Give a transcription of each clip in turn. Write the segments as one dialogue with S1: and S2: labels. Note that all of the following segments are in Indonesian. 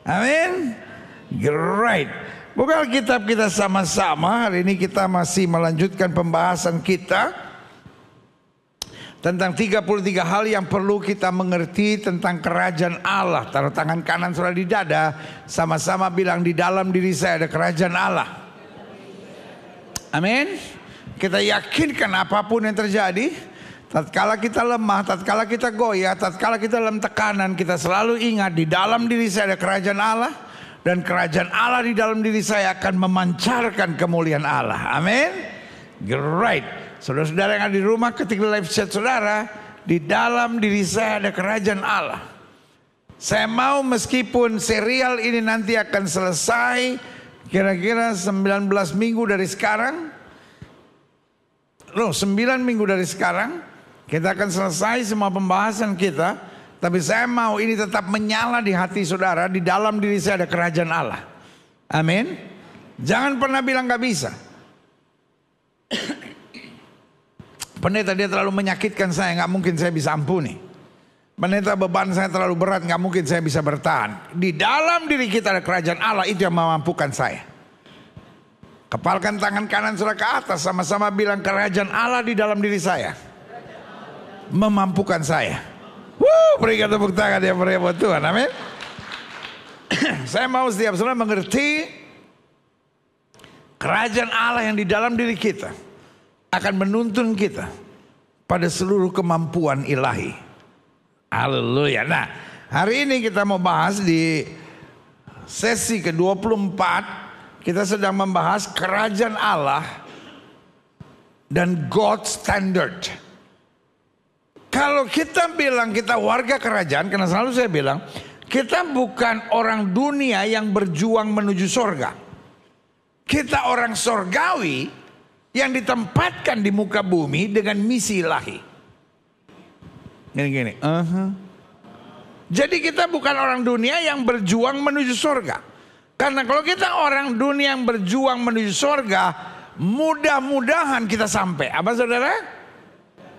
S1: Amin. Great. Buka Alkitab kita sama-sama. Hari ini kita masih melanjutkan pembahasan kita tentang 33 hal yang perlu kita mengerti tentang kerajaan Allah. Taruh tangan kanan saudara di dada, sama-sama bilang, di dalam diri saya ada kerajaan Allah. Amin. Kita yakinkan apapun yang terjadi, tatkala kita lemah, tatkala kita goyah, tatkala kita dalam tekanan, kita selalu ingat di dalam diri saya ada kerajaan Allah. Dan kerajaan Allah di dalam diri saya akan memancarkan kemuliaan Allah. Amin. Great. Saudara-saudara yang ada di rumah, ketika live chat saudara, di dalam diri saya ada kerajaan Allah. Saya mau meskipun serial ini nanti akan selesai kira-kira 19 minggu dari sekarang. 9 minggu dari sekarang kita akan selesai semua pembahasan kita. Tapi saya mau ini tetap menyala di hati saudara. Di dalam diri saya ada kerajaan Allah. Amin. Jangan pernah bilang gak bisa. Pendeta, dia terlalu menyakitkan saya, gak mungkin saya bisa ampuni. Pendeta, beban saya terlalu berat, gak mungkin saya bisa bertahan. Di dalam diri kita ada kerajaan Allah, itu yang memampukan saya. Kepalkan tangan kanan saudara ke atas, sama-sama bilang, kerajaan Allah di dalam diri saya memampukan saya. Berikan tepuk tangan yang meriah buat Tuhan. Amin. Saya mau setiap saudara mengerti kerajaan Allah yang di dalam diri kita akan menuntun kita pada seluruh kemampuan ilahi. Haleluya. Nah, hari ini kita mau bahas di sesi ke-24. Kita sedang membahas kerajaan Allah dan God's standard. Kalau kita bilang kita warga kerajaan, karena selalu saya bilang, kita bukan orang dunia yang berjuang menuju sorga. Kita orang sorgawi yang ditempatkan di muka bumi dengan misi ilahi. Gini-gini. Jadi kita bukan orang dunia yang berjuang menuju sorga. Karena kalau kita orang dunia yang berjuang menuju sorga, mudah-mudahan kita sampai. Apa saudara?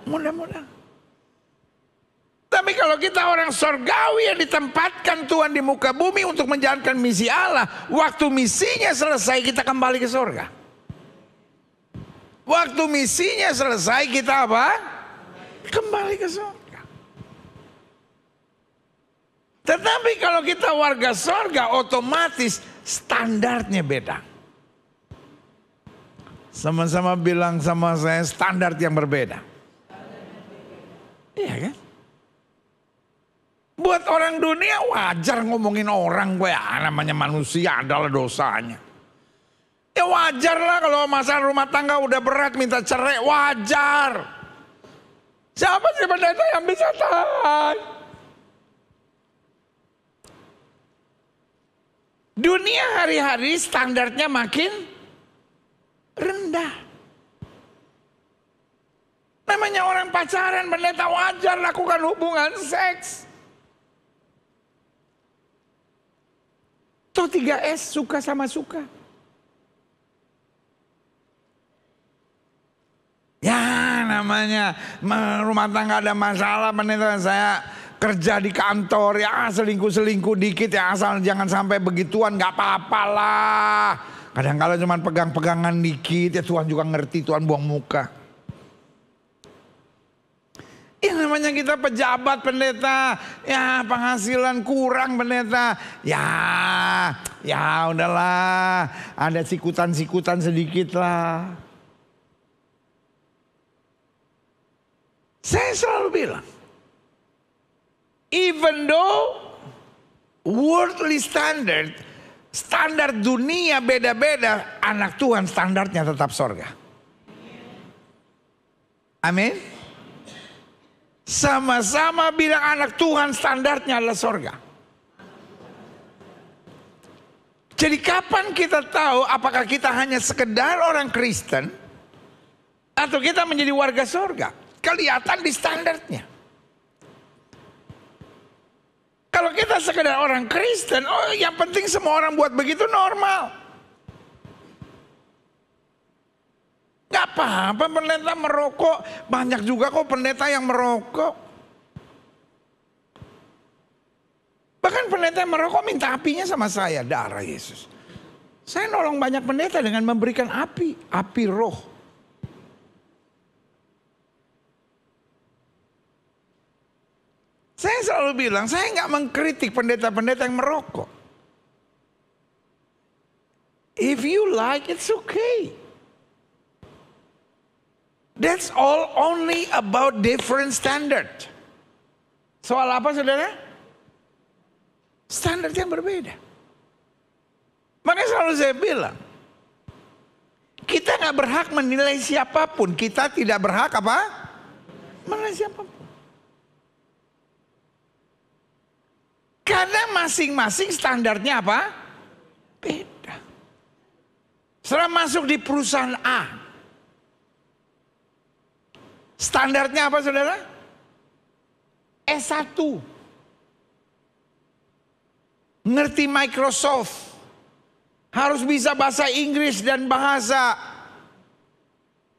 S1: Mudah-mudahan. Tapi kalau kita orang sorgawi yang ditempatkan Tuhan di muka bumi untuk menjalankan misi Allah, waktu misinya selesai kita kembali ke sorga. Waktu misinya selesai kita apa? Kembali ke sorga. Tetapi kalau kita warga sorga, otomatis standarnya beda. Sama-sama bilang sama saya, standar yang berbeda. Iya kan? Buat orang dunia wajar ngomongin orang, gue namanya manusia adalah dosanya. Ya wajar lah kalau masalah rumah tangga udah berat minta cerai, wajar. Siapa sih pendeta yang bisa tahan? Dunia hari-hari standarnya makin rendah. Namanya orang pacaran, pendeta, wajar lakukan hubungan seks. Toh 3S, suka sama suka. Ya namanya rumah tangga ada masalah, pendeta, saya kerja di kantor, ya selingkuh-selingkuh dikit ya, asal jangan sampai begituan, gak apa-apalah. Kadang-kadang cuma pegang-pegangan dikit, ya Tuhan juga ngerti, Tuhan buang muka. Ya namanya kita pejabat, pendeta, ya penghasilan kurang, pendeta, ya udahlah, ada sikutan-sikutan sedikit lah. Saya selalu bilang, even though worldly standard, standar dunia beda-beda, anak Tuhan standarnya tetap sorga. Amin. Sama-sama bilang anak Tuhan standarnya adalah sorga. Jadi kapan kita tahu apakah kita hanya sekedar orang Kristen atau kita menjadi warga sorga? Kelihatan di standarnya. Kalau kita sekedar orang Kristen, oh yang penting semua orang buat begitu normal. Gak apa-apa pendeta merokok. Banyak juga kok pendeta yang merokok. Bahkan pendeta yang merokok minta apinya sama saya, darah Yesus. Saya nolong banyak pendeta dengan memberikan api roh. Saya selalu bilang, saya nggak mengkritik pendeta-pendeta yang merokok. If you like, it's okay. That's all only about different standard. Soal apa saudara? Standar yang berbeda. Makanya selalu saya bilang, kita nggak berhak menilai siapapun. Kita tidak berhak apa? Menilai siapapun. Karena masing-masing standarnya apa? Beda. Setelah masuk di perusahaan A, standarnya apa saudara? S1. Ngerti Microsoft. Harus bisa bahasa Inggris dan bahasa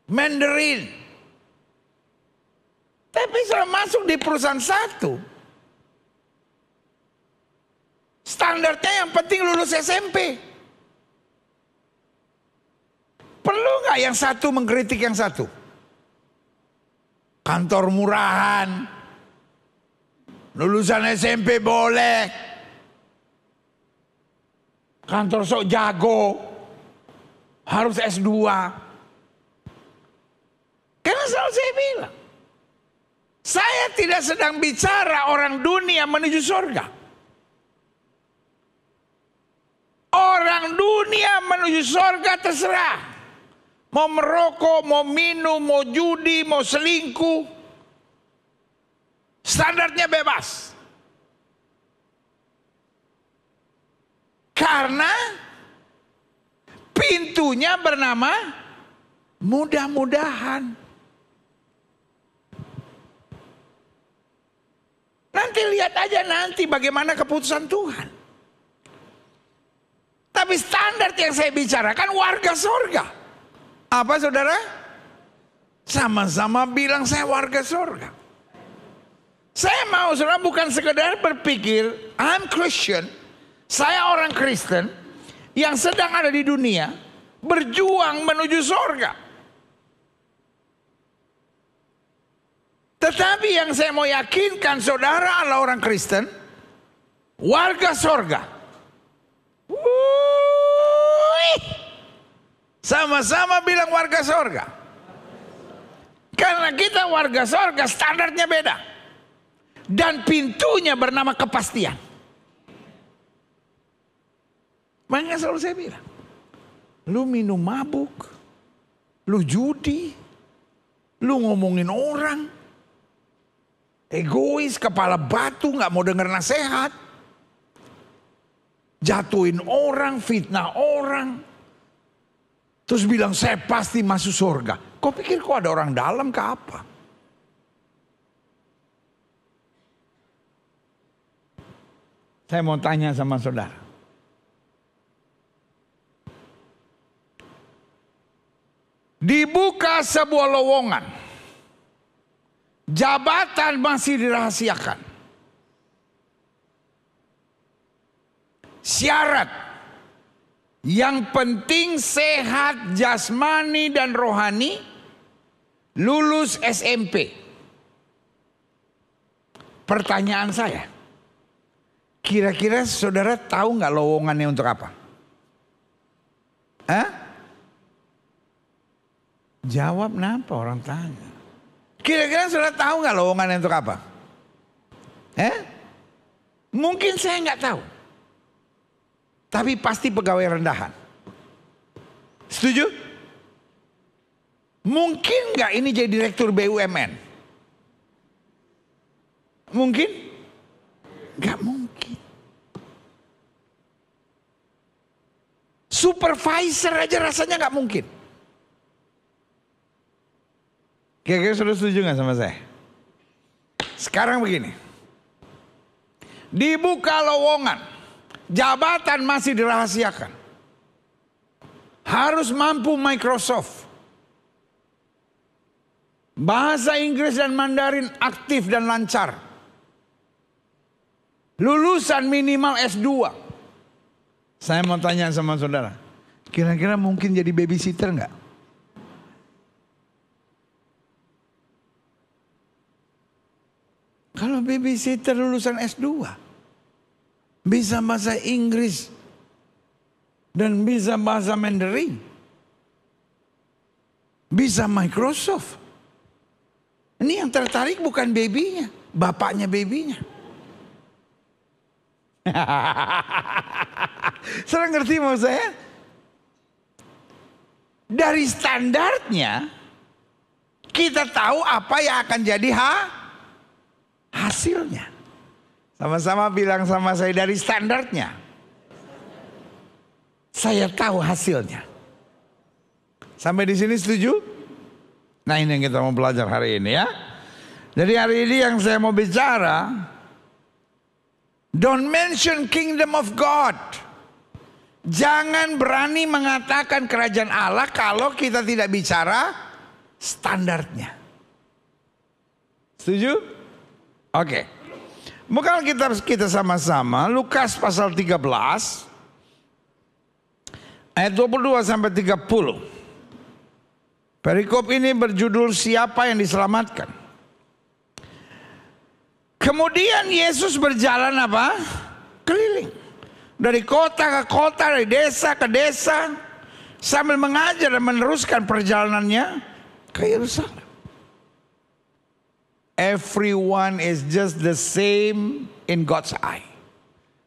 S1: Mandarin. Tapi setelah masuk di perusahaan satu, standarnya yang penting lulus SMP. Perlu nggak yang satu mengkritik yang satu? Kantor murahan, lulusan SMP boleh, kantor sok jago, harus S2. Karena selalu saya bilang, saya tidak sedang bicara orang dunia menuju surga. Orang dunia menuju surga terserah. Mau merokok, mau minum, mau judi, mau selingkuh. Standarnya bebas. Karena pintunya bernama mudah-mudahan. Nanti lihat aja nanti bagaimana keputusan Tuhan. Tapi standar yang saya bicarakan warga surga. Apa saudara? Sama-sama bilang saya warga surga. Saya mau saudara bukan sekedar berpikir I'm Christian. Saya orang Kristen yang sedang ada di dunia berjuang menuju surga. Tetapi yang saya mau yakinkan saudara adalah orang Kristen, warga surga. Sama-sama bilang warga surga. Karena kita warga surga standarnya beda. Dan pintunya bernama kepastian. Makanya selalu saya bilang, lu minum mabuk, lu judi, lu ngomongin orang, egois, kepala batu, gak mau denger nasihat, jatuhin orang, fitnah orang, terus bilang saya pasti masuk surga. Kau pikir kok ada orang dalam ke apa? Saya mau tanya sama saudara. Dibuka sebuah lowongan. Jabatan masih dirahasiakan. Syarat. Yang penting sehat jasmani dan rohani, lulus SMP. Pertanyaan saya, kira-kira saudara tahu nggak lowongannya untuk apa? Hah? Jawab kenapa orang tanya? Kira-kira saudara tahu nggak lowongannya untuk apa? Mungkin saya nggak tahu. Tapi pasti pegawai rendahan. Setuju? Mungkin nggak ini jadi direktur BUMN? Mungkin? Nggak mungkin. Supervisor aja rasanya nggak mungkin. Kira-kira sudah setuju nggak sama saya? Sekarang begini. Dibuka lowongan. Jabatan masih dirahasiakan. Harus mampu Microsoft. Bahasa Inggris dan Mandarin aktif dan lancar. lulusan minimal S2. Saya mau tanya sama saudara, kira-kira mungkin jadi babysitter nggak? Kalau babysitter lulusan S2, bisa bahasa Inggris dan bisa bahasa Mandarin, bisa Microsoft. Ini yang tertarik bukan babynya, bapaknya babynya. Saudara ngerti maksud saya? Dari standarnya kita tahu apa yang akan jadi hasilnya. Sama-sama bilang sama saya, dari standarnya saya tahu hasilnya. Sampai di sini setuju? Nah, ini yang kita mau belajar hari ini ya. Jadi hari ini yang saya mau bicara, don't mention kingdom of God. Jangan berani mengatakan kerajaan Allah kalau kita tidak bicara standarnya. Setuju? Oke. Maka kita sama-sama Lukas pasal 13 ayat 22 sampai 30. Perikop ini berjudul siapa yang diselamatkan. Kemudian Yesus berjalan apa? Keliling. Dari kota ke kota, dari desa ke desa, sambil mengajar dan meneruskan perjalanannya ke Yerusalem. Everyone is just the same in God's eye.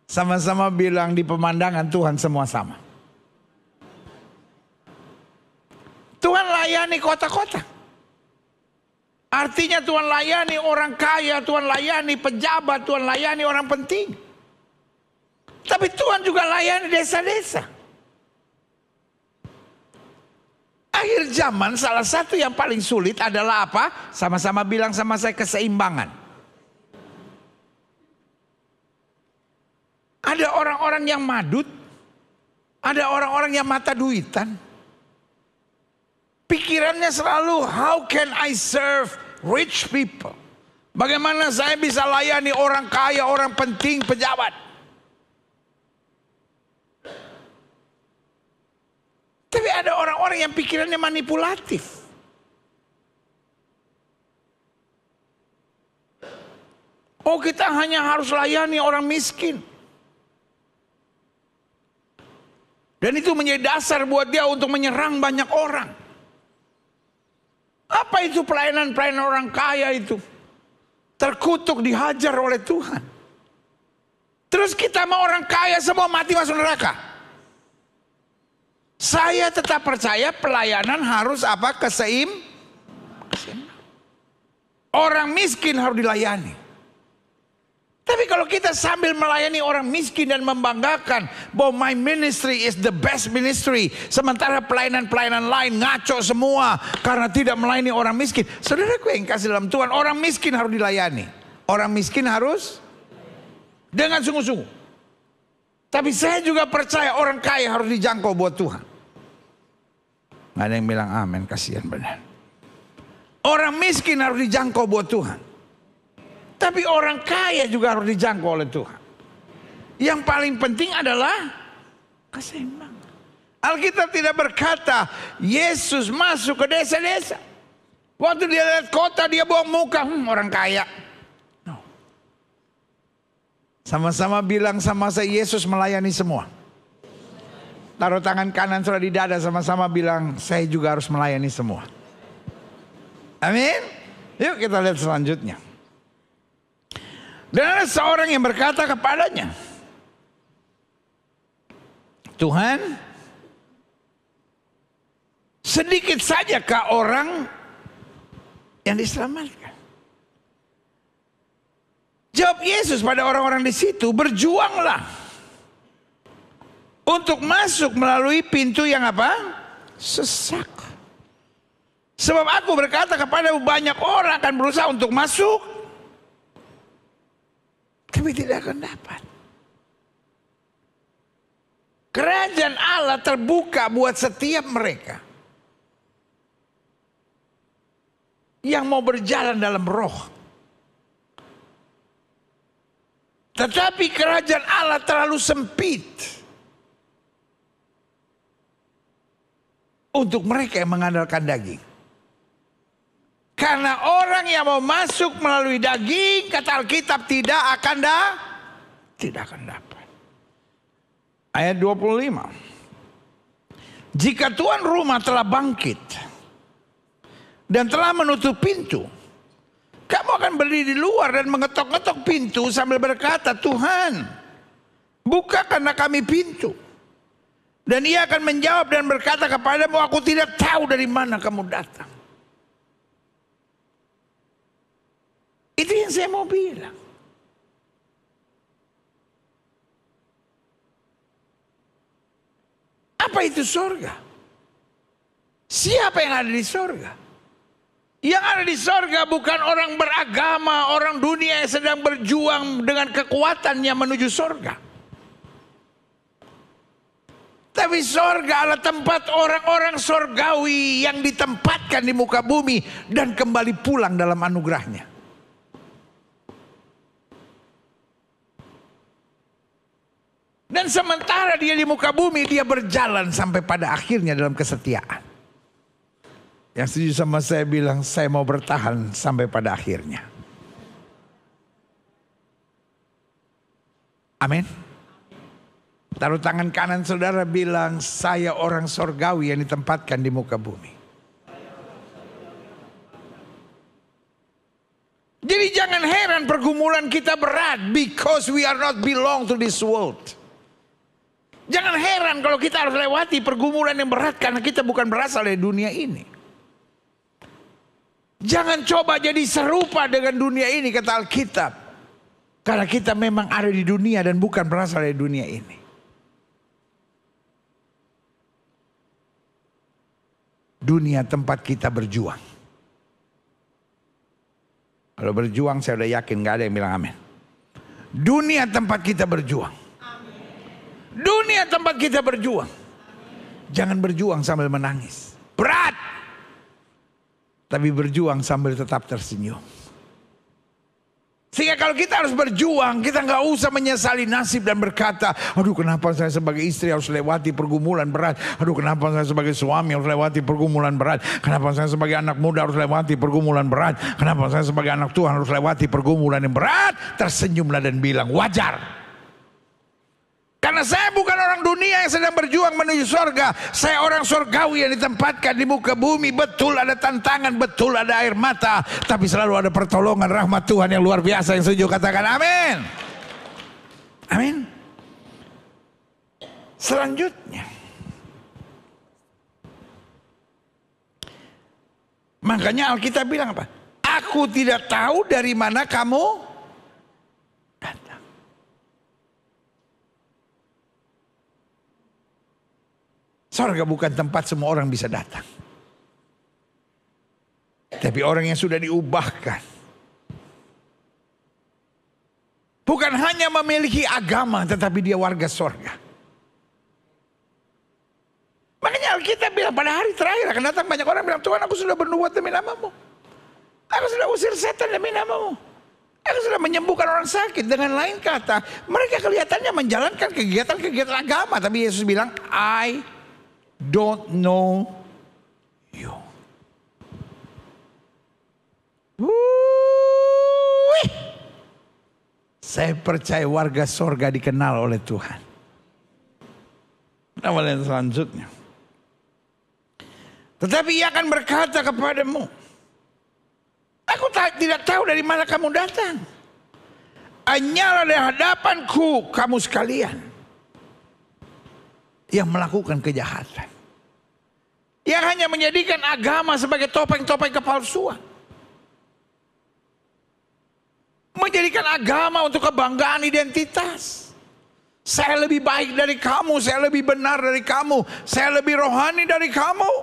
S1: Sama-sama bilang di pemandangan Tuhan semua sama. Tuhan layani kota-kota. Artinya Tuhan layani orang kaya, Tuhan layani pejabat, Tuhan layani orang penting. Tapi Tuhan juga layani desa-desa. Akhir zaman salah satu yang paling sulit adalah apa? Sama-sama bilang sama saya, keseimbangan. Ada orang-orang yang madut, ada orang-orang yang mata duitan. Pikirannya selalu, how can I serve rich people? Bagaimana saya bisa layani orang kaya, orang penting, pejabat? Tapi ada orang-orang yang pikirannya manipulatif. Oh, kita hanya harus layani orang miskin. Dan itu menjadi dasar buat dia untuk menyerang banyak orang. Apa itu pelayanan-pelayanan orang kaya itu? Terkutuk, dihajar oleh Tuhan. Terus kita mau orang kaya semua mati masuk neraka. Saya tetap percaya pelayanan harus apa? Keseimbangan. Orang miskin harus dilayani. Tapi kalau kita sambil melayani orang miskin dan membanggakan bahwa my ministry is the best ministry, sementara pelayanan-pelayanan lain ngaco semua karena tidak melayani orang miskin. Saudaraku yang kasih dalam Tuhan, orang miskin harus dilayani. Orang miskin harus dengan sungguh-sungguh. Tapi saya juga percaya orang kaya harus dijangkau buat Tuhan. Nggak ada yang bilang amin, kasihan benar. Orang miskin harus dijangkau buat Tuhan. Tapi orang kaya juga harus dijangkau oleh Tuhan. Yang paling penting adalah keseimbangan. Alkitab tidak berkata Yesus masuk ke desa-desa. Waktu dia lihat kota dia buang muka, orang kaya. No. Sama-sama bilang sama saya, Yesus melayani semua. Taruh tangan kanan sudah di dada, sama-sama bilang saya juga harus melayani semua. Amin. Yuk kita lihat selanjutnya. Dan ada seorang yang berkata kepadanya, Tuhan, sedikit sajakah orang yang diselamatkan? Jawab Yesus pada orang-orang di situ, berjuanglah untuk masuk melalui pintu yang apa? Sesak. Sebab aku berkata kepadamu, banyak orang akan berusaha untuk masuk, tapi tidak akan dapat. Kerajaan Allah terbuka buat setiap mereka yang mau berjalan dalam roh. Tetapi kerajaan Allah terlalu sempit untuk mereka yang mengandalkan daging. Karena orang yang mau masuk melalui daging, kata Alkitab, tidak akan dapat. Ayat 25. Jika tuan rumah telah bangkit dan telah menutup pintu, kamu akan berdiri di luar dan mengetok-ngetok pintu sambil berkata, Tuhan, bukakanlah kami pintu. Dan ia akan menjawab dan berkata kepadamu, aku tidak tahu dari mana kamu datang. Itu yang saya mau bilang. Apa itu sorga? Siapa yang ada di sorga? Yang ada di sorga bukan orang beragama, orang dunia yang sedang berjuang dengan kekuatannya menuju sorga. Tapi sorga adalah tempat orang-orang sorgawi yang ditempatkan di muka bumi dan kembali pulang dalam anugerahnya. Dan sementara dia di muka bumi, dia berjalan sampai pada akhirnya dalam kesetiaan. Yang setuju sama saya bilang, saya mau bertahan sampai pada akhirnya. Amin. Taruh tangan kanan saudara, bilang, saya orang sorgawi yang ditempatkan di muka bumi. Jadi jangan heran pergumulan kita berat, because we are not belong to this world. Jangan heran kalau kita harus lewati pergumulan yang berat karena kita bukan berasal dari dunia ini. Jangan coba jadi serupa dengan dunia ini, kata Alkitab. Karena kita memang ada di dunia dan bukan berasal dari dunia ini. Dunia tempat kita berjuang. Kalau berjuang saya udah yakin gak ada yang bilang amin. Dunia tempat kita berjuang. Dunia tempat kita berjuang. Jangan berjuang sambil menangis. Berat. Tapi berjuang sambil tetap tersenyum. Sehingga kalau kita harus berjuang, kita nggak usah menyesali nasib dan berkata, aduh kenapa saya sebagai istri harus lewati pergumulan berat. Aduh kenapa saya sebagai suami harus lewati pergumulan berat. Kenapa saya sebagai anak muda harus lewati pergumulan berat. Kenapa saya sebagai anak Tuhan harus lewati pergumulan yang berat. Tersenyumlah dan bilang, wajar. Karena saya bukan orang dunia yang sedang berjuang menuju sorga. Saya orang sorgawi yang ditempatkan di muka bumi. Betul ada tantangan, betul ada air mata. Tapi selalu ada pertolongan rahmat Tuhan yang luar biasa. Yang setuju katakan amin. Amin. Selanjutnya, makanya Alkitab bilang apa? Aku tidak tahu dari mana kamu datang. Sorga bukan tempat semua orang bisa datang. Tapi orang yang sudah diubahkan. Bukan hanya memiliki agama, tetapi dia warga sorga. Makanya Alkitab bilang pada hari terakhir akan datang banyak orang bilang, Tuhan aku sudah bernubuat demi namamu. Aku sudah usir setan demi namamu. Aku sudah menyembuhkan orang sakit. Dengan lain kata, mereka kelihatannya menjalankan kegiatan-kegiatan agama. Tapi Yesus bilang, I don't know you. Saya percaya warga sorga dikenal oleh Tuhan. Awal yang selanjutnya. Tetapi ia akan berkata kepadamu, aku tidak tahu dari mana kamu datang. Hanyalah di hadapanku kamu sekalian yang melakukan kejahatan. Yang hanya menjadikan agama sebagai topeng-topeng kepalsuan. Menjadikan agama untuk kebanggaan identitas. Saya lebih baik dari kamu, saya lebih benar dari kamu, saya lebih rohani dari kamu.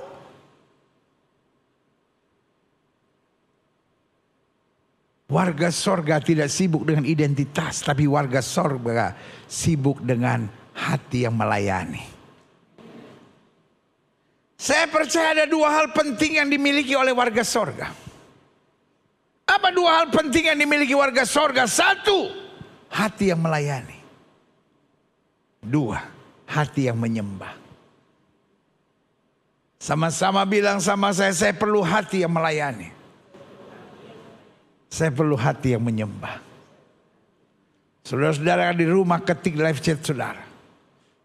S1: Warga sorga tidak sibuk dengan identitas, tapi warga sorga sibuk dengan hati yang melayani. Saya percaya ada dua hal penting yang dimiliki oleh warga sorga. Apa dua hal penting yang dimiliki warga sorga? Satu, hati yang melayani. 2, hati yang menyembah. Sama-sama bilang sama saya perlu hati yang melayani. Saya perlu hati yang menyembah. Saudara-saudara di rumah ketik live chat saudara.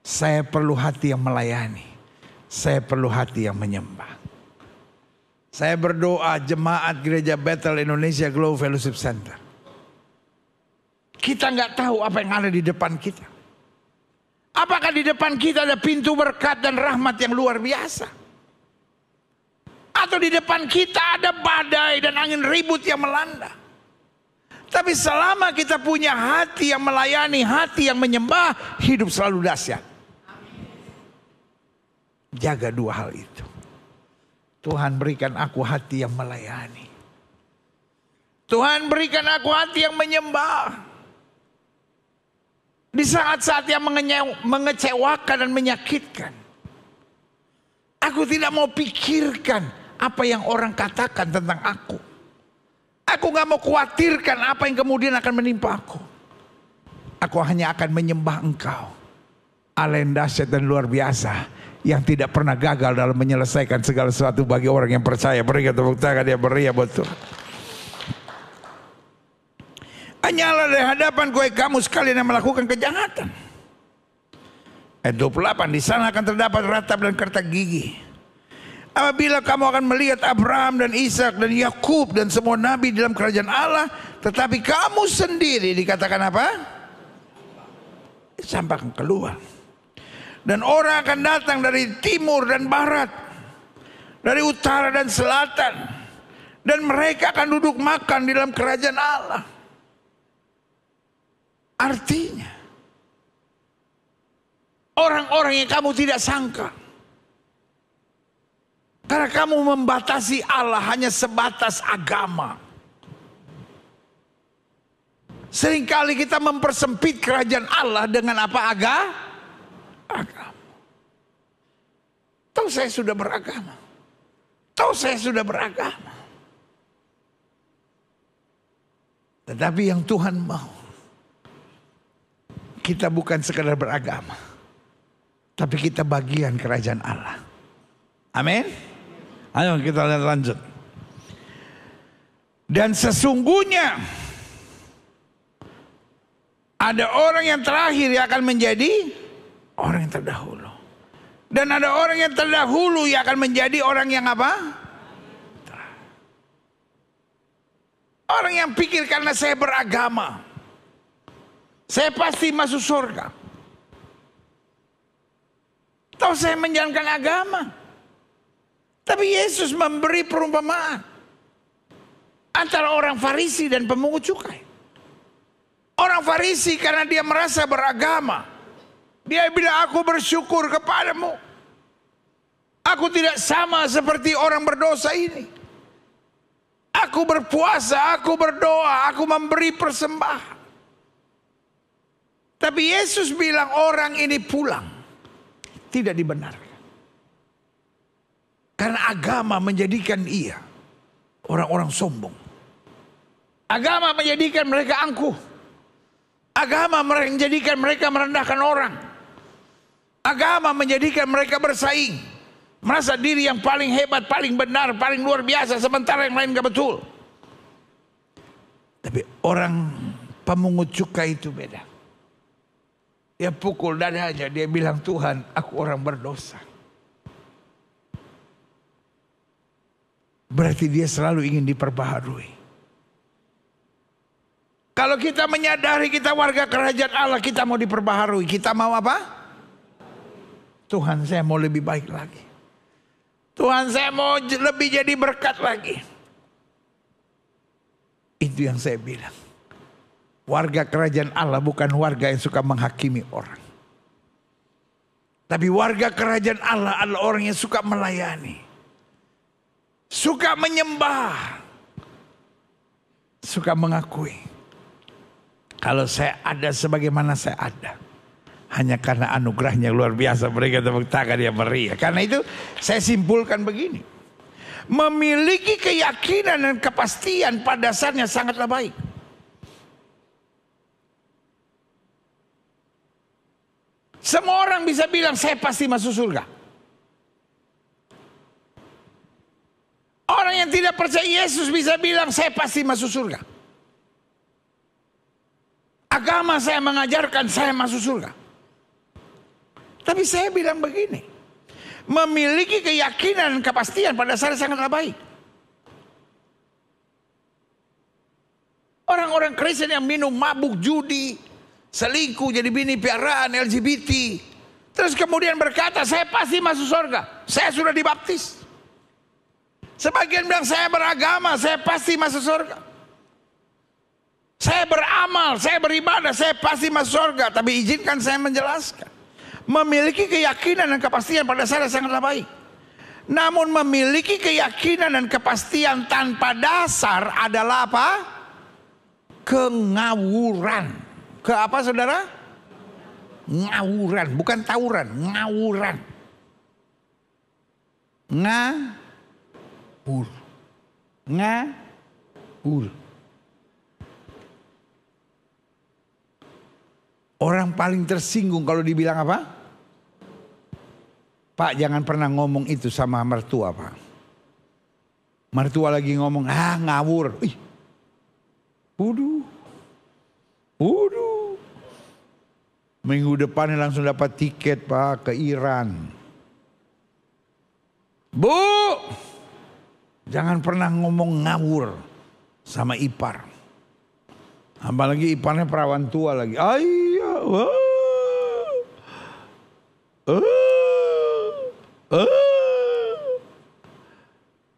S1: Saya perlu hati yang melayani. Saya perlu hati yang menyembah. Saya berdoa jemaat gereja Bethel Indonesia Glow Fellowship Center. Kita nggak tahu apa yang ada di depan kita. Apakah di depan kita ada pintu berkat dan rahmat yang luar biasa? Atau di depan kita ada badai dan angin ribut yang melanda? Tapi selama kita punya hati yang melayani, hati yang menyembah, hidup selalu dahsyat. Jaga 2 hal itu. Tuhan berikan aku hati yang melayani. Tuhan berikan aku hati yang menyembah. Di saat-saat yang mengecewakan dan menyakitkan, aku tidak mau pikirkan apa yang orang katakan tentang aku. Aku gak mau khawatirkan apa yang kemudian akan menimpa aku. Aku hanya akan menyembah Engkau, Allah yang dahsyat dan luar biasa, yang tidak pernah gagal dalam menyelesaikan segala sesuatu bagi orang yang percaya. Berikan tepuk tangan dia beri ya betul. Hanyalah dari hadapan kamu sekalian yang melakukan kejahatan. Ayat 28, di sana akan terdapat ratap dan kertak gigi. Apabila kamu akan melihat Abraham dan Ishak dan Yakub dan semua nabi dalam kerajaan Allah, tetapi kamu sendiri dikatakan apa? Disampaikan keluar. Dan orang akan datang dari timur dan barat, dari utara dan selatan, dan mereka akan duduk makan di dalam kerajaan Allah. Artinya, orang-orang yang kamu tidak sangka, karena kamu membatasi Allah hanya sebatas agama. Seringkali kita mempersempit kerajaan Allah dengan apa? Agama. Tahu saya sudah beragama. Tahu saya sudah beragama. Tetapi yang Tuhan mau, kita bukan sekadar beragama, tapi kita bagian kerajaan Allah. Amin. Ayo kita lihat lanjut. Dan sesungguhnya ada orang yang terakhir yang akan menjadi orang yang terdahulu. Dan ada orang yang terdahulu yang akan menjadi orang yang apa? Orang yang pikir karena saya beragama, saya pasti masuk surga. Tahu saya menjalankan agama. Tapi Yesus memberi perumpamaan antara orang Farisi dan pemungut cukai. Orang Farisi karena dia merasa beragama, dia bilang, aku bersyukur kepadamu. Aku tidak sama seperti orang berdosa ini. Aku berpuasa, aku berdoa, aku memberi persembahan. Tapi Yesus bilang orang ini pulang, tidak dibenarkan. Karena agama menjadikan ia orang-orang sombong. Agama menjadikan mereka angkuh. Agama menjadikan mereka merendahkan orang. Agama menjadikan mereka bersaing. Merasa diri yang paling hebat, paling benar, paling luar biasa. Sementara yang lain gak betul. Tapi orang pemungut cukai itu beda. Dia pukul dadanya, dia bilang, Tuhan, aku orang berdosa. Berarti dia selalu ingin diperbaharui. Kalau kita menyadari kita warga kerajaan Allah, kita mau diperbaharui. Kita mau apa? Tuhan, saya mau lebih baik lagi. Tuhan, saya mau lebih jadi berkat lagi. Itu yang saya bilang. Warga kerajaan Allah bukan warga yang suka menghakimi orang. Tapi warga kerajaan Allah adalah orang yang suka melayani. Suka menyembah. Suka mengakui. Kalau saya ada sebagaimana saya ada, hanya karena anugerahnya luar biasa. Mereka tepuk tangan yang meriah. Karena itu saya simpulkan begini. Memiliki keyakinan dan kepastian pada dasarnya sangatlah baik. Semua orang bisa bilang saya pasti masuk surga. Orang yang tidak percaya Yesus bisa bilang saya pasti masuk surga. Agama saya mengajarkan saya masuk surga. Tapi saya bilang begini, memiliki keyakinan dan kepastian pada dasarnya sangatlah baik. Orang-orang Kristen yang minum, mabuk, judi, selingkuh, jadi bini piaraan, LGBT, terus kemudian berkata saya pasti masuk surga, saya sudah dibaptis. Sebagian bilang saya beragama, saya pasti masuk surga. Saya beramal, saya beribadah, saya pasti masuk surga. Tapi izinkan saya menjelaskan. Memiliki keyakinan dan kepastian pada dasarnya sangatlah baik. Namun memiliki keyakinan dan kepastian tanpa dasar adalah apa? Kengawuran. Ke apa saudara? Ngawuran, bukan tawuran, ngawuran. Ngawur. Orang paling tersinggung kalau dibilang apa? Pak, jangan pernah ngomong itu sama mertua, Pak. Mertua lagi ngomong, ngawur. Ih, waduh. Minggu depan langsung dapat tiket, Pak, ke Iran. Bu, jangan pernah ngomong ngawur sama ipar. Apalagi iparnya perawan tua lagi.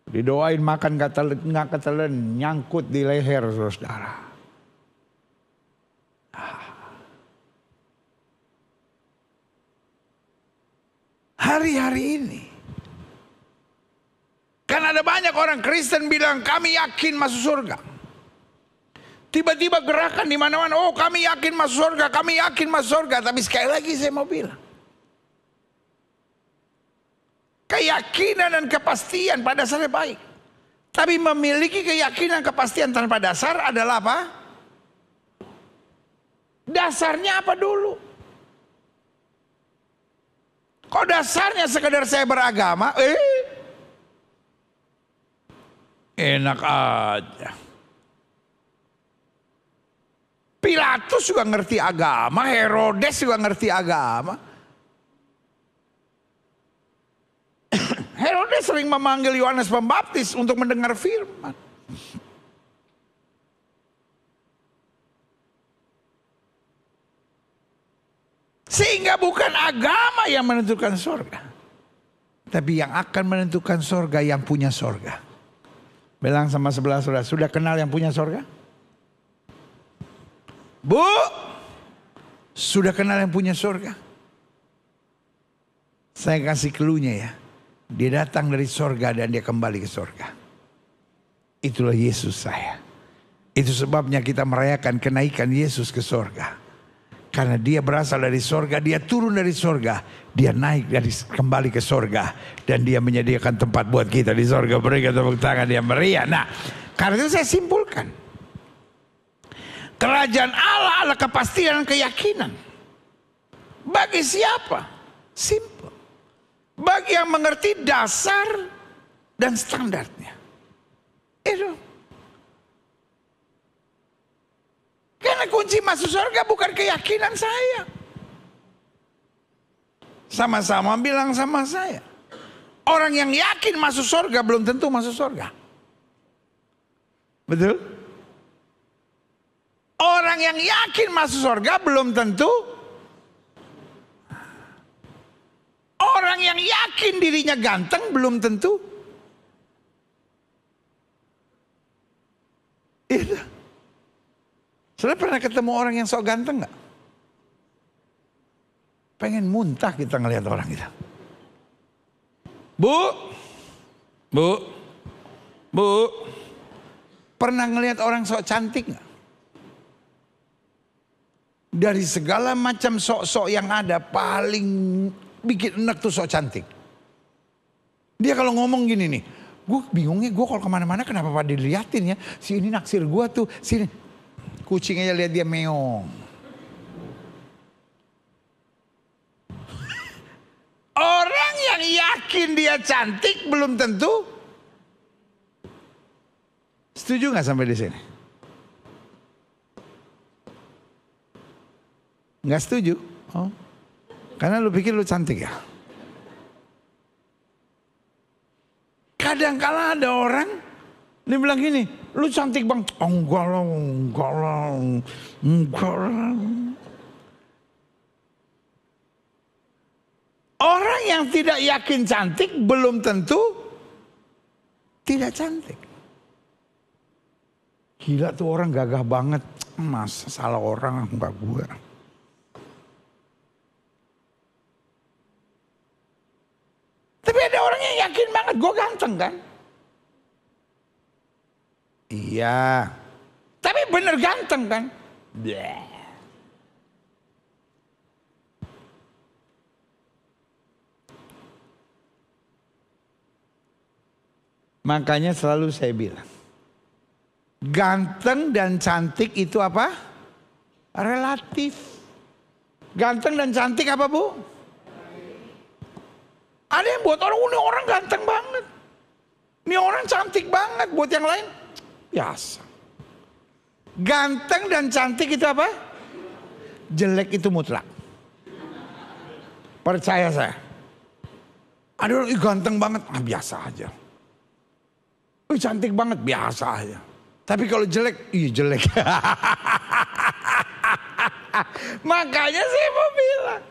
S1: Didoain makan nggak ketelen, nyangkut di leher saudara. Hari-hari ini kan ada banyak orang Kristen bilang kami yakin masuk surga. Tiba-tiba gerakan di mana-mana, oh kami yakin masuk surga, kami yakin masuk surga. Tapi sekali lagi saya mau bilang, keyakinan dan kepastian pada dasarnya baik. Tapi memiliki keyakinan kepastian tanpa dasar adalah apa? Dasarnya apa dulu? Kok dasarnya sekedar saya beragama? Enak aja. Pilatus juga ngerti agama, Herodes juga ngerti agama. Herodes sering memanggil Yohanes Pembaptis untuk mendengar firman. Sehingga bukan agama yang menentukan surga, tapi yang akan menentukan surga yang punya surga. Bilang sama sebelah saudara, sudah kenal yang punya surga? Bu, sudah kenal yang punya surga? Saya kasih clue-nya ya. Dia datang dari surga dan dia kembali ke surga. Itulah Yesus saya. Itu sebabnya kita merayakan kenaikan Yesus ke surga. Karena dia berasal dari surga, dia turun dari surga, dia naik kembali ke surga, dan dia menyediakan tempat buat kita di surga. Berikan tepuk tangan yang meriah. Nah, karena itu saya simpulkan, kerajaan Allah adalah kepastian dan keyakinan. Bagi siapa? Simple. Bagi yang mengerti dasar dan standarnya. Itu. Karena kunci masuk surga bukan keyakinan saya. Sama-sama bilang sama saya. Orang yang yakin masuk surga belum tentu masuk surga. Betul? Orang yang yakin masuk surga belum tentu. Orang yang yakin dirinya ganteng belum tentu. Itu. Saudara pernah ketemu orang yang sok ganteng gak? Pengen muntah kita ngelihat orang kita. Bu. Pernah ngelihat orang sok cantik gak? Dari segala macam sok-sok yang ada, paling bikin enak tuh sok cantik. Dia kalau ngomong gini nih, gue bingungnya, gue kalau kemana-mana kenapa pada diliatin ya, si ini naksir gue tuh, sini. Kucing aja lihat dia meong. yakin dia cantik belum tentu. Setuju nggak sampai di sini? Nggak setuju? Oh. Karena lu pikir lu cantik ya? Kadang-kala ada orang dia bilang gini, lu cantik bang. Oh, enggak lah, enggak lah, enggak lah. Orang yang tidak yakin cantik belum tentu tidak cantik. Gila tuh orang gagah banget. Masa salah orang, enggak gue. Tapi ada orang yang yakin banget gue ganteng kan? Iya. Tapi bener ganteng kan? Bleh. Makanya selalu saya bilang, ganteng dan cantik itu apa? Relatif. Ganteng dan cantik apa bu? Ada yang buat orang, ini orang ganteng banget. Ini orang cantik banget. Buat yang lain, biasa. Ganteng dan cantik itu apa? Jelek itu mutlak. Percaya saya. Ada orang ganteng banget, biasa aja. Cantik banget, biasa aja. Tapi kalau jelek, iya jelek. Makanya saya mau bilang,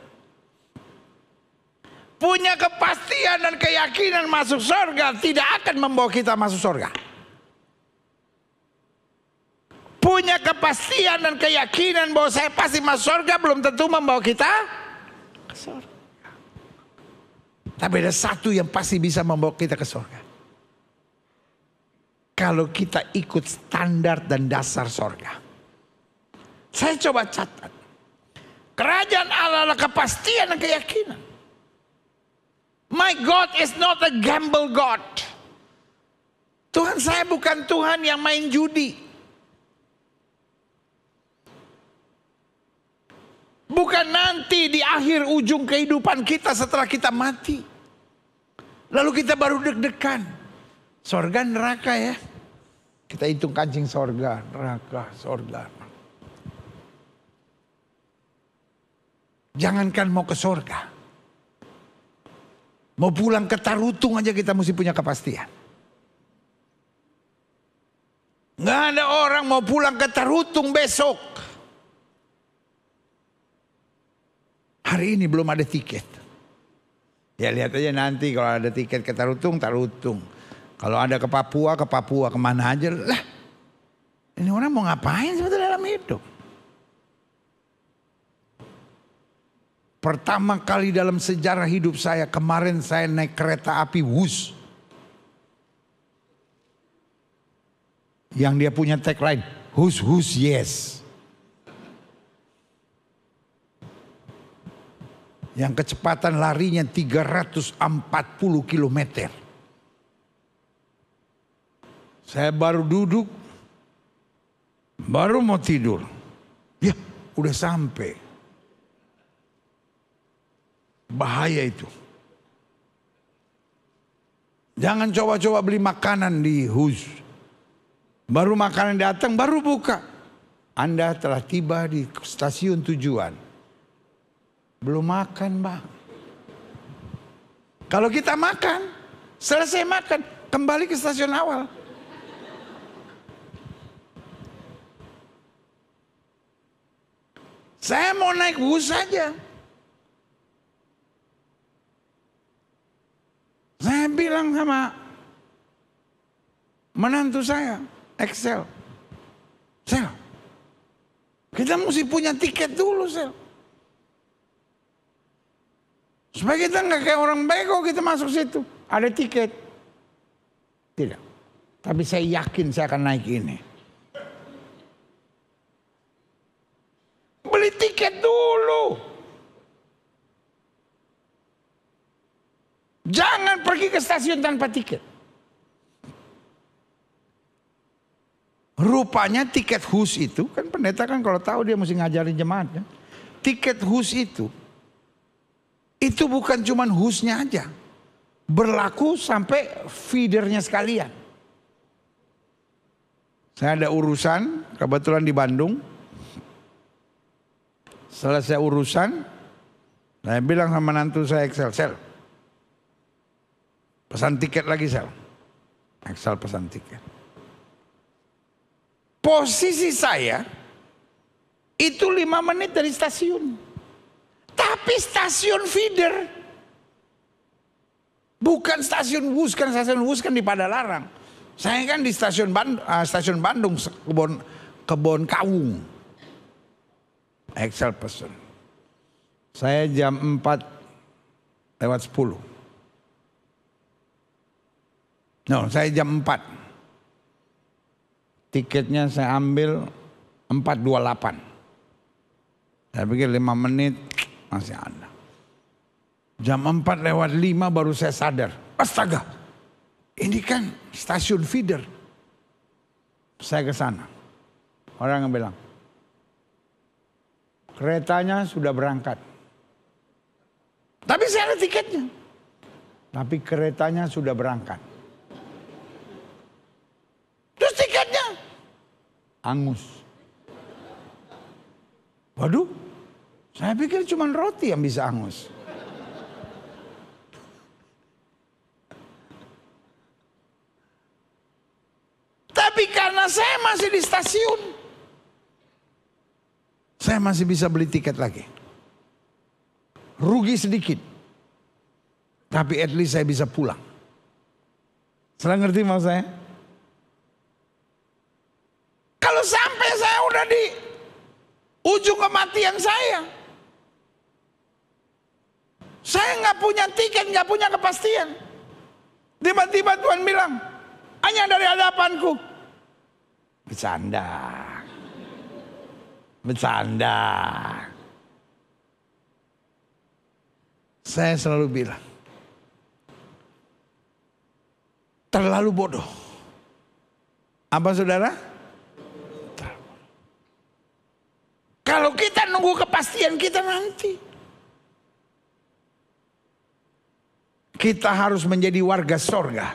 S1: punya kepastian dan keyakinan masuk surga tidak akan membawa kita masuk surga. Punya kepastian dan keyakinan bahwa saya pasti masuk surga belum tentu membawa kita ke surga. Tapi ada satu yang pasti bisa membawa kita ke surga. Kalau kita ikut standar dan dasar surga. Saya coba catat. Kerajaan Allah adalah kepastian dan keyakinan. My God is not a gamble God. Tuhan saya bukan Tuhan yang main judi. Bukan nanti di akhir ujung kehidupan kita setelah kita mati. Lalu kita baru deg-degan. Sorga neraka ya. Kita hitung kancing sorga, neraka, sorga. Jangankan mau ke sorga. Mau pulang ke Tarutung aja kita mesti punya kepastian. Nggak ada orang mau pulang ke Tarutung besok. Hari ini belum ada tiket. Ya lihat aja nanti kalau ada tiket ke Tarutung, Tarutung. Kalau ada ke Papua, kemana aja. Lah, ini orang mau ngapain sebetulnya dalam hidup? Pertama kali dalam sejarah hidup saya, kemarin saya naik kereta api Wus. Yang dia punya tagline, Wus yes. Yang kecepatan larinya 340 km. Saya baru duduk, baru mau tidur. Ya, udah sampai. Bahaya itu. Jangan coba-coba beli makanan di Hus. Baru makanan datang, baru buka. Anda telah tiba di stasiun tujuan. Belum makan, Bang. Kalau kita makan, selesai makan, kembali ke stasiun awal. Saya mau naik bus saja. Saya bilang sama menantu saya, Excel. Sel, kita mesti punya tiket dulu, Sel. Supaya kita nggak kayak orang bego kita masuk situ. Ada tiket. Tidak. Tapi saya yakin saya akan naik ini. Beli tiket dulu. Jangan pergi ke stasiun tanpa tiket. Rupanya tiket Hus itu, kan pendeta kan kalau tahu dia mesti ngajarin jemaat kan. Tiket Hus itu bukan cuman Husnya aja. berlaku sampai feedernya sekalian. Saya ada urusan, kebetulan di Bandung. Selesai urusan, saya bilang sama menantu saya, Excel, pesan tiket lagi, Sel. Excel pesan tiket. Posisi saya itu 5 menit dari stasiun. Tapi stasiun feeder. Bukan stasiun bus, kan stasiun bus kan di Padalarang. Saya kan di stasiun Bandung, Kebon Kawung. Excel pesan. Saya jam 4:10. No, saya jam 4. Tiketnya saya ambil 4:28. Saya pikir 5 menit masih ada. Jam 4:05 baru saya sadar. Astaga, ini kan stasiun feeder. Saya ke sana. Orang yang bilang, keretanya sudah berangkat. Tapi saya ada tiketnya. Tapi keretanya sudah berangkat. Terus tiketnya angus. Waduh, saya pikir cuma roti yang bisa angus. Tapi karena saya masih di stasiun, saya masih bisa beli tiket lagi. Rugi sedikit. Tapi at least saya bisa pulang. Salah ngerti maksud saya? Kalau sampai saya udah di ujung kematian saya nggak punya tiket, nggak punya kepastian. Tiba-tiba Tuhan bilang, hanya dari hadapanku. Bercanda. Saya selalu bilang, terlalu bodoh. Apa saudara? Kalau kita nunggu kepastian kita nanti. Kita harus menjadi warga sorga.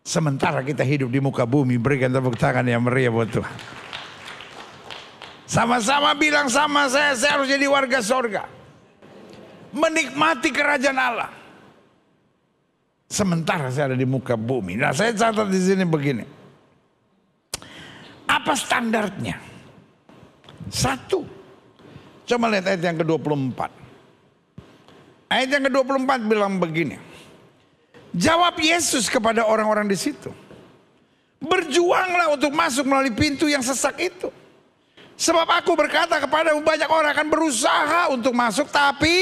S1: Sementara kita hidup di muka bumi. Berikan tepuk tangan yang meriah buat Tuhan. Sama-sama bilang sama saya harus jadi warga sorga. Menikmati kerajaan Allah. Sementara saya ada di muka bumi. Nah, saya catat di sini begini. Apa standarnya? 1. Coba lihat ayat yang ke-24. Ayat yang ke-24 bilang begini. Jawab Yesus kepada orang-orang di situ. Berjuanglah untuk masuk melalui pintu yang sesak itu. Sebab aku berkata kepadamu, banyak orang akan berusaha untuk masuk tapi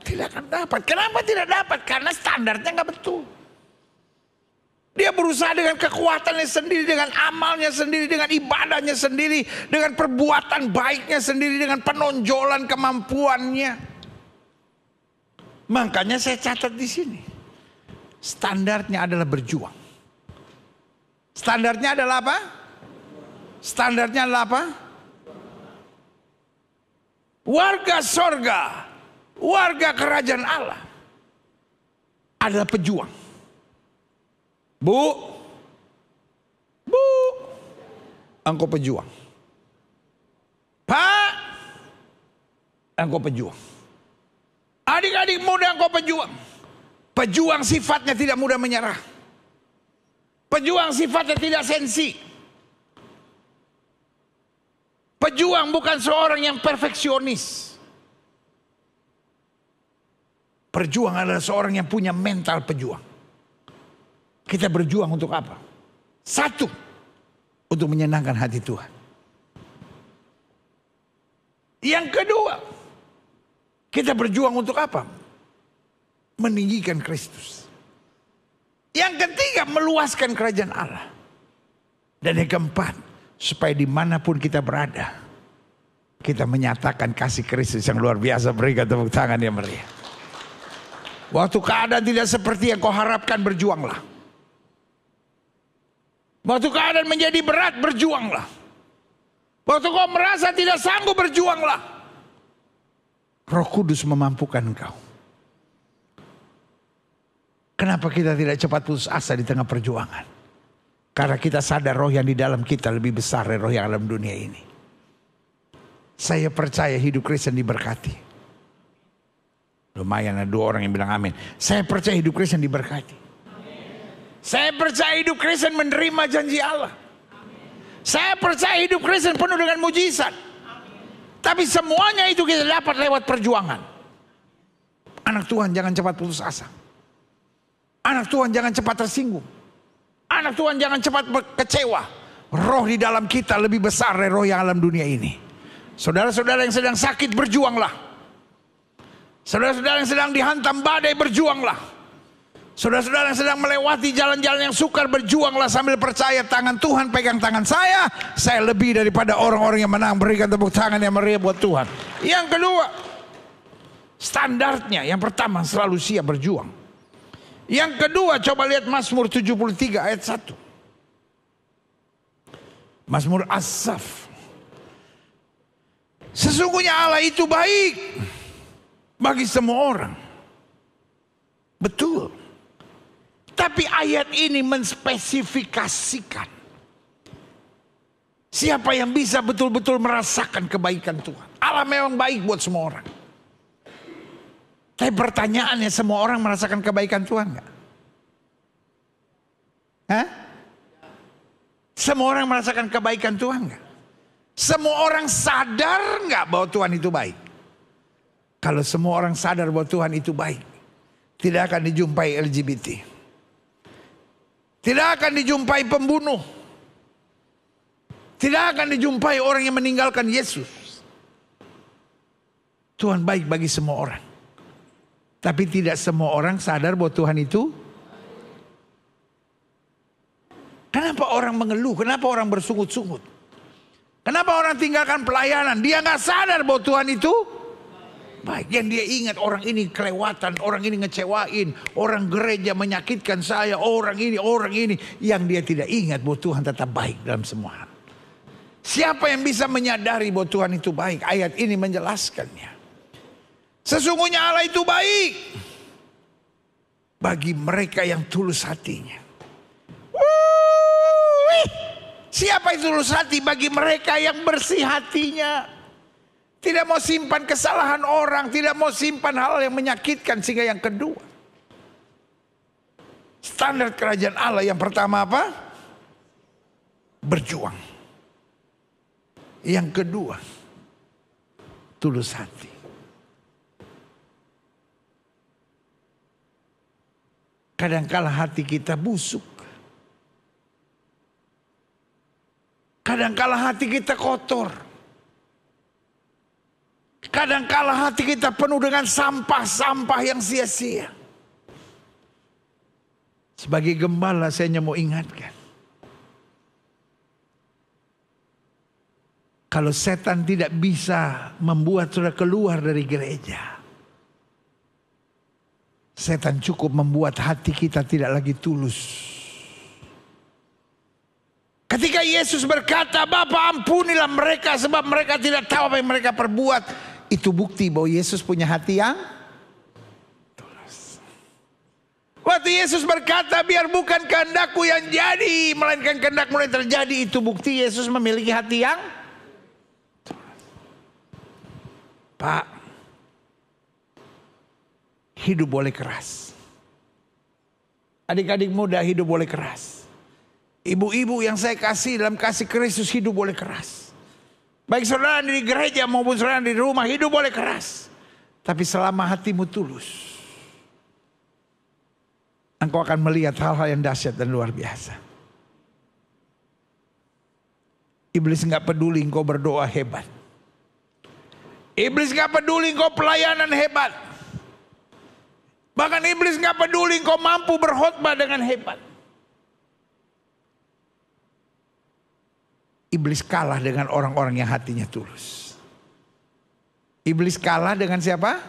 S1: tidak akan dapat. Kenapa tidak dapat? Karena standarnya nggak betul. Dia berusaha dengan kekuatannya sendiri, dengan amalnya sendiri, dengan ibadahnya sendiri, dengan perbuatan baiknya sendiri, dengan penonjolan kemampuannya. Makanya saya catat di sini. Standarnya adalah berjuang. Standarnya adalah apa? Standarnya adalah apa? Warga sorga, warga kerajaan Allah adalah pejuang. Bu, engkau pejuang. Pak, engkau pejuang. Adik-adik muda, engkau pejuang. Pejuang sifatnya tidak mudah menyerah. Pejuang sifatnya tidak sensi. Pejuang bukan seorang yang perfeksionis. Pejuang adalah seorang yang punya mental pejuang. Kita berjuang untuk apa? 1, untuk menyenangkan hati Tuhan. Yang kedua, kita berjuang untuk apa? Meninggikan Kristus. Yang ketiga, meluaskan kerajaan Allah. Dan yang keempat, supaya dimanapun kita berada, kita menyatakan kasih Kristus yang luar biasa. Berikan tepuk tangan yang meriah. Waktu keadaan tidak seperti yang kau harapkan, berjuanglah. Waktu keadaan menjadi berat, berjuanglah. Waktu kau merasa tidak sanggup, berjuanglah. Roh Kudus memampukan engkau. Kenapa kita tidak cepat putus asa di tengah perjuangan? Karena kita sadar roh yang di dalam kita lebih besar dari roh yang dalam dunia ini. Saya percaya hidup Kristen diberkati. Lumayan ada 2 orang yang bilang amin. Saya percaya hidup Kristen diberkati. Saya percaya hidup Kristen menerima janji Allah. Saya percaya hidup Kristen penuh dengan mujizat. Tapi semuanya itu kita dapat lewat perjuangan. Anak Tuhan jangan cepat putus asa. Anak Tuhan jangan cepat tersinggung. Anak Tuhan jangan cepat kecewa. Roh di dalam kita lebih besar dari roh yang alam dunia ini. Saudara-saudara yang sedang sakit, berjuanglah. Saudara-saudara yang sedang dihantam badai, berjuanglah. Saudara-saudara yang sedang melewati jalan-jalan yang sukar, berjuanglah sambil percaya tangan Tuhan pegang tangan saya. Saya lebih daripada orang-orang yang menang. Berikan tepuk tangan yang meriah buat Tuhan. Yang kedua, standarnya yang pertama selalu siap berjuang. Yang kedua, coba lihat Mazmur 73 ayat 1. Mazmur Asaf. Sesungguhnya Allah itu baik bagi semua orang. Betul. Tapi ayat ini menspesifikasikan siapa yang bisa betul-betul merasakan kebaikan Tuhan. Allah memang baik buat semua orang. Tapi pertanyaannya, semua orang merasakan kebaikan Tuhan gak? Hah? Semua orang merasakan kebaikan Tuhan gak? Semua orang sadar gak bahwa Tuhan itu baik? Kalau semua orang sadar bahwa Tuhan itu baik, tidak akan dijumpai LGBT. Tidak akan dijumpai pembunuh. Tidak akan dijumpai orang yang meninggalkan Yesus. Tuhan baik bagi semua orang. Tapi tidak semua orang sadar bahwa Tuhan itu. Kenapa orang mengeluh? Kenapa orang bersungut-sungut? Kenapa orang tinggalkan pelayanan? Dia gak sadar bahwa Tuhan itu baik. Yang dia ingat orang ini kelewatan, orang ini ngecewain, orang gereja menyakitkan saya, orang ini. Yang dia tidak ingat bahwa Tuhan tetap baik dalam semua hal. Siapa yang bisa menyadari bahwa Tuhan itu baik? Ayat ini menjelaskannya. Sesungguhnya Allah itu baik bagi mereka yang tulus hatinya. Siapa yang tulus hati? Bagi mereka yang bersih hatinya. Tidak mau simpan kesalahan orang, tidak mau simpan hal yang menyakitkan. Sehingga yang kedua, standar kerajaan Allah yang pertama apa? Berjuang. Yang kedua, tulus hati. Kadangkala hati kita busuk. Kadangkala hati kita kotor. Kadangkala hati kita penuh dengan sampah-sampah yang sia-sia. Sebagai gembala saya hanya mau ingatkan. Kalau setan tidak bisa membuat saudara keluar dari gereja, setan cukup membuat hati kita tidak lagi tulus. Ketika Yesus berkata, Bapa ampunilah mereka sebab mereka tidak tahu apa yang mereka perbuat. Itu bukti bahwa Yesus punya hati yang tulus. Waktu Yesus berkata, biar bukan kehendakku yang jadi, melainkan kehendakmu yang terjadi. Itu bukti Yesus memiliki hati yang tulus. Pak, hidup boleh keras. Adik-adik muda hidup boleh keras. Ibu-ibu yang saya kasih dalam kasih Kristus hidup boleh keras. Baik saudara di gereja maupun saudara di rumah hidup boleh keras. Tapi selama hatimu tulus, engkau akan melihat hal-hal yang dahsyat dan luar biasa. Iblis gak peduli engkau berdoa hebat. Iblis gak peduli engkau pelayanan hebat. Bahkan iblis gak peduli engkau mampu berkhotbah dengan hebat. Iblis kalah dengan orang-orang yang hatinya tulus. Iblis kalah dengan siapa?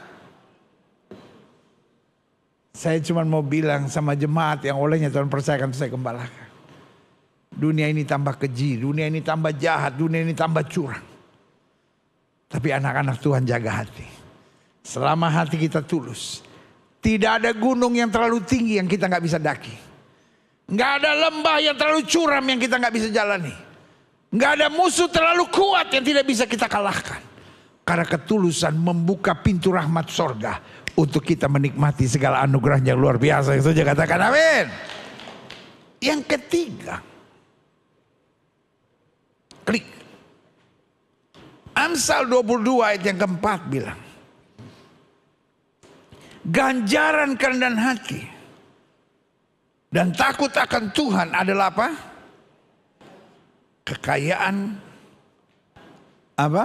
S1: Saya cuma mau bilang sama jemaat yang olehnya Tuhan percayakan saya gembalakan. Dunia ini tambah keji, dunia ini tambah jahat, dunia ini tambah curang. Tapi anak-anak Tuhan jaga hati. Selama hati kita tulus, Tidak ada gunung yang terlalu tinggi yang kita nggak bisa daki. Nggak ada lembah yang terlalu curam yang kita nggak bisa jalani. Nggak ada musuh terlalu kuat yang tidak bisa kita kalahkan. Karena ketulusan membuka pintu rahmat sorga untuk kita menikmati segala anugerah yang luar biasa. Yang saja katakan amin. Yang ketiga, klik. Amsal 22 ayat yang keempat bilang, ganjaran kerendahan hati dan takut akan Tuhan adalah apa? Kekayaan apa?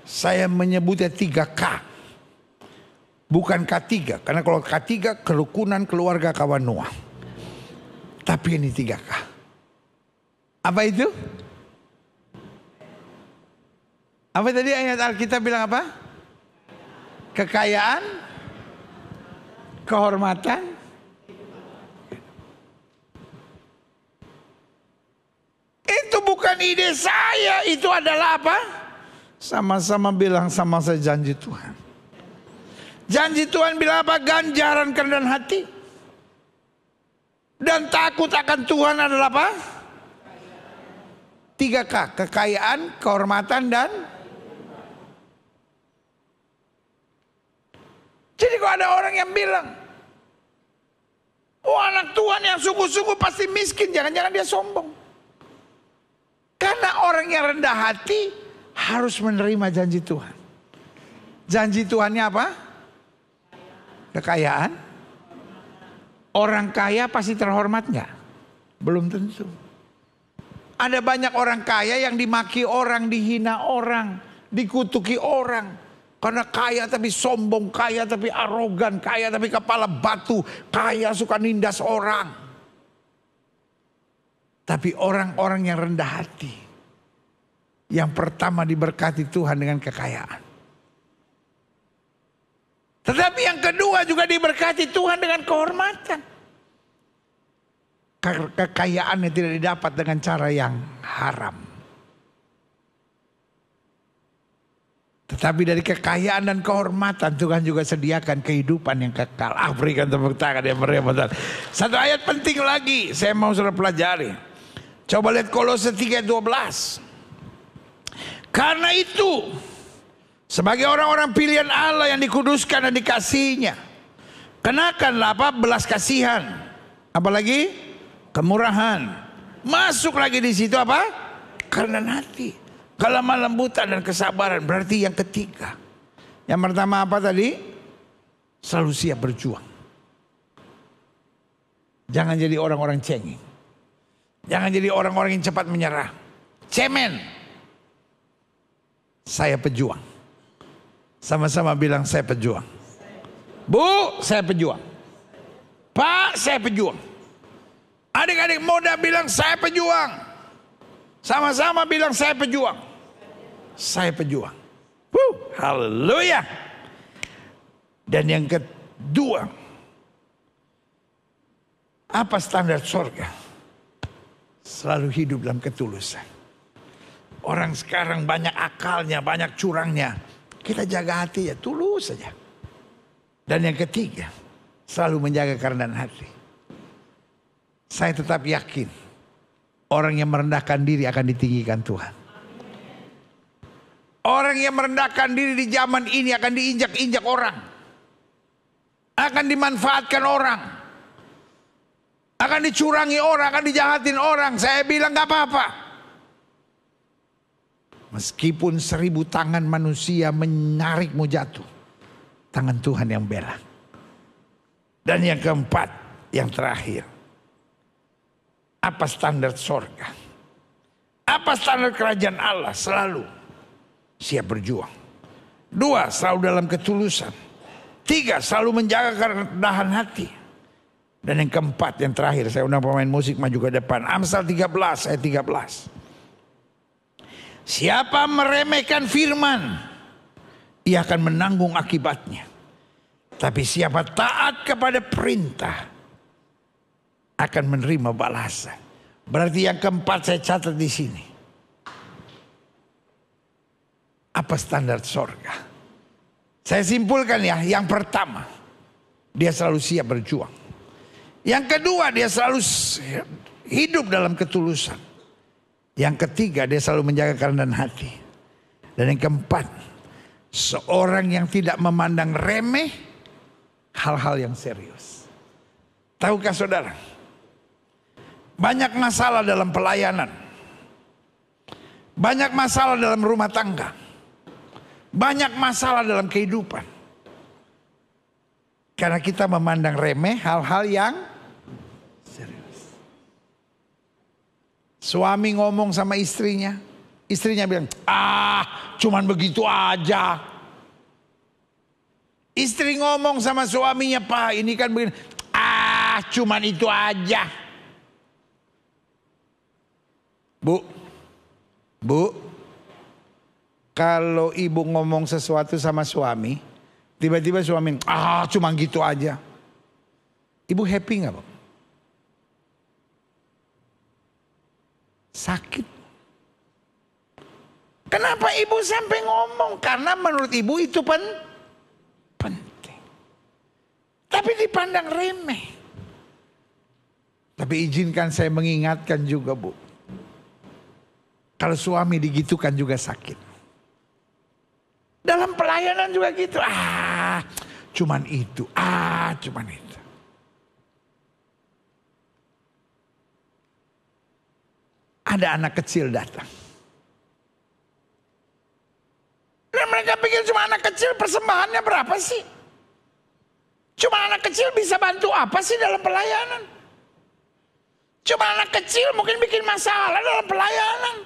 S1: Saya menyebutnya 3K. Bukan K3. Karena kalau K3 kerukunan keluarga kawan Noah. Tapi ini 3K. Apa itu? Apa tadi ayat Alkitab bilang apa? Kekayaan, kehormatan, itu bukan ide saya, itu adalah apa? Sama-sama bilang sama saya janji Tuhan. Janji Tuhan bilang apa? Ganjaran kerendahan hati dan takut akan Tuhan adalah apa? 3K, kekayaan, kehormatan, dan jadi kalau ada orang yang bilang, oh anak Tuhan yang sungguh-sungguh pasti miskin, jangan-jangan dia sombong. Karena orang yang rendah hati harus menerima janji Tuhan. Janji Tuhannya apa? Kekayaan. Orang kaya pasti terhormat nggak? Belum tentu. Ada banyak orang kaya yang dimaki orang, dihina orang, dikutuki orang. Karena kaya tapi sombong, kaya tapi arogan, kaya tapi kepala batu, kaya suka nindas orang. Tapi orang-orang yang rendah hati, yang pertama diberkati Tuhan dengan kekayaan. Tetapi yang kedua juga diberkati Tuhan dengan kehormatan. Kekayaannya tidak didapat dengan cara yang haram. Tetapi dari kekayaan dan kehormatan Tuhan juga sediakan kehidupan yang kekal. Berikan tepuk tangan yang meriah. Satu ayat penting lagi saya mau saudara pelajari. Coba lihat Kolose 3:12. Karena itu sebagai orang-orang pilihan Allah yang dikuduskan dan dikasihinya, kenakanlah apa? Belas kasihan. Apalagi? Kemurahan. Masuk lagi di situ apa? Kerendahan hati, kelemah lembutan dan kesabaran. Berarti yang ketiga. Yang pertama apa tadi? Selalu siap berjuang. Jangan jadi orang-orang cengeng. Jangan jadi orang-orang yang cepat menyerah. Cemen. Saya pejuang. Sama-sama bilang saya pejuang. Bu, saya pejuang. Pak, saya pejuang. Adik-adik muda bilang saya pejuang. Sama-sama bilang saya pejuang. Saya pejuang. Haleluya. Dan yang kedua, apa standar surga? Selalu hidup dalam ketulusan. Orang sekarang banyak akalnya, banyak curangnya. Kita jaga hati ya, tulus saja. Dan yang ketiga, selalu menjaga kerendahan hati. Saya tetap yakin orang yang merendahkan diri akan ditinggikan Tuhan. Orang yang merendahkan diri di zaman ini akan diinjak-injak orang. Akan dimanfaatkan orang. Akan dicurangi orang, akan dijahatin orang. Saya bilang gak apa-apa. Meskipun 1000 tangan manusia menarikmu jatuh, tangan Tuhan yang bela. Dan yang keempat, yang terakhir. Apa standar sorga? Apa standar kerajaan Allah? Selalu siap berjuang. 2, selalu dalam ketulusan. 3, selalu menjaga kerendahan hati. Dan yang keempat, yang terakhir, saya undang pemain musik maju ke depan. Amsal 13 ayat 13. Siapa meremehkan firman, ia akan menanggung akibatnya. Tapi siapa taat kepada perintah, akan menerima balasan. Berarti yang keempat saya catat di sini. Apa standar sorga? Saya simpulkan ya, yang pertama, Dia selalu siap berjuang. Yang kedua, dia selalu hidup dalam ketulusan. Yang ketiga, dia selalu menjaga kerendahan hati. Dan yang keempat, seorang yang tidak memandang remeh hal-hal yang serius. Tahukah saudara, banyak masalah dalam pelayanan, banyak masalah dalam rumah tangga, banyak masalah dalam kehidupan. Karena kita memandang remeh hal-hal yang serius. Suami ngomong sama istrinya, istrinya bilang, cuman begitu aja. Istri ngomong sama suaminya, Pak ini kan begini, cuman itu aja. Bu, kalau ibu ngomong sesuatu sama suami, tiba-tiba suami, cuma gitu aja. Ibu happy gak, Bu? Sakit. Kenapa ibu sampai ngomong? Karena menurut ibu itu penting. Tapi dipandang remeh. Tapi izinkan saya mengingatkan juga, Bu. Kalau suami digitukan juga sakit. Dalam pelayanan juga gitu. Cuman itu. Cuman itu. Ada anak kecil datang. Dan mereka pikir cuma anak kecil, persembahannya berapa sih? Cuma anak kecil bisa bantu apa sih dalam pelayanan? Cuma anak kecil mungkin bikin masalah dalam pelayanan.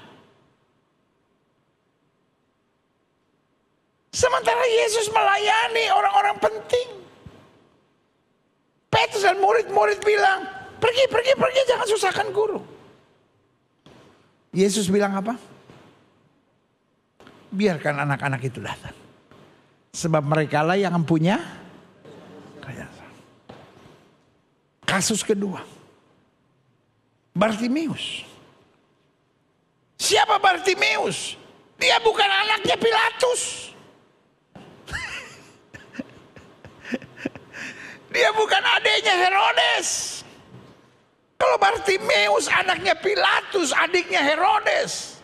S1: Sementara Yesus melayani orang-orang penting. Petrus dan murid-murid bilang, pergi, jangan susahkan guru. Yesus bilang apa? Biarkan anak-anak itu datang. Sebab mereka lah yang punya kerajaan. Kasus kedua. Bartimeus. Siapa Bartimeus? Dia bukan anaknya Pilatus. Dia bukan adiknya Herodes. Kalau Bartimeus anaknya Pilatus, adiknya Herodes.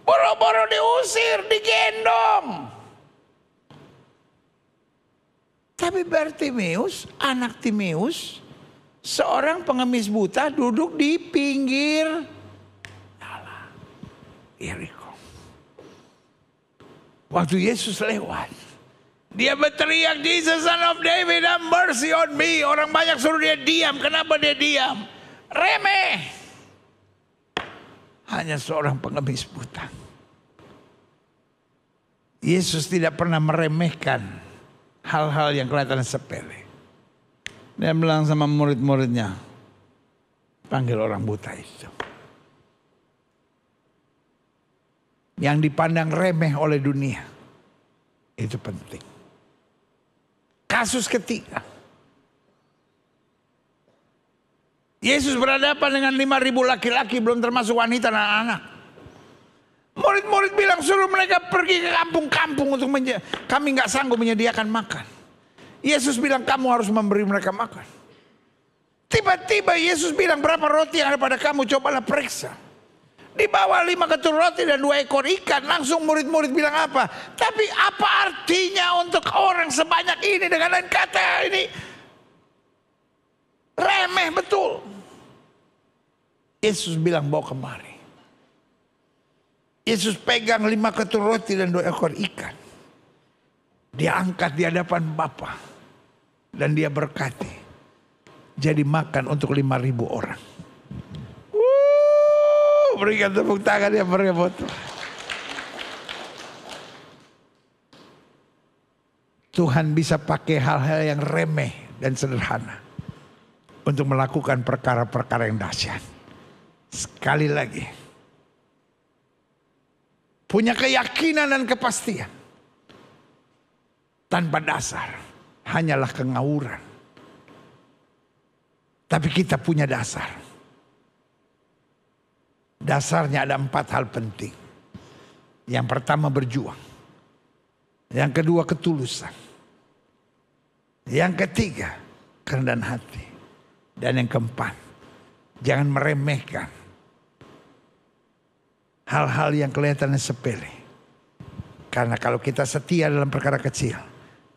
S1: Boro-boro diusir, digendong. Tapi Bartimeus, anak Timeus, seorang pengemis buta duduk di pinggir jalan Yeriko. Waktu Yesus lewat, dia berteriak, Jesus son of David, have mercy on me. Orang banyak suruh dia diam. Kenapa dia diam? Remeh. Hanya seorang pengemis buta. Yesus tidak pernah meremehkan hal-hal yang kelihatan sepele. Dia bilang sama murid-muridnya, panggil orang buta itu. Yang dipandang remeh oleh dunia, itu penting. Kasus ketiga. Yesus berhadapan dengan 5.000 laki-laki, belum termasuk wanita dan anak. Murid-murid bilang suruh mereka pergi ke kampung-kampung untuk kami nggak sanggup menyediakan makan. Yesus bilang kamu harus memberi mereka makan. Tiba-tiba Yesus bilang berapa roti yang ada pada kamu, cobalah periksa. Dibawa 5 ketur roti dan 2 ekor ikan. Langsung murid-murid bilang apa? Tapi apa artinya untuk orang sebanyak ini? Dengan lain kata ini remeh betul. Yesus bilang bawa kemari. Yesus pegang 5 ketur roti dan 2 ekor ikan. Dia angkat di hadapan Bapa. Dan dia berkati. Jadi makan untuk 5.000 orang. Berikan tepuk tangan yang berebut. Tuhan bisa pakai hal-hal yang remeh dan sederhana untuk melakukan perkara-perkara yang dahsyat. Sekali lagi, punya keyakinan dan kepastian tanpa dasar hanyalah kengawuran. Tapi kita punya dasar. Dasarnya ada 4 hal penting. Yang pertama berjuang. Yang kedua ketulusan. Yang ketiga, kerendahan hati. Dan yang keempat, jangan meremehkan hal-hal yang kelihatannya sepele. Karena kalau kita setia dalam perkara kecil,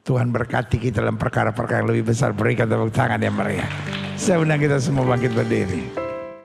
S1: Tuhan berkati kita dalam perkara-perkara yang lebih besar. Berikan tepuk tangan yang meriah. Saya undang kita semua bangkit berdiri.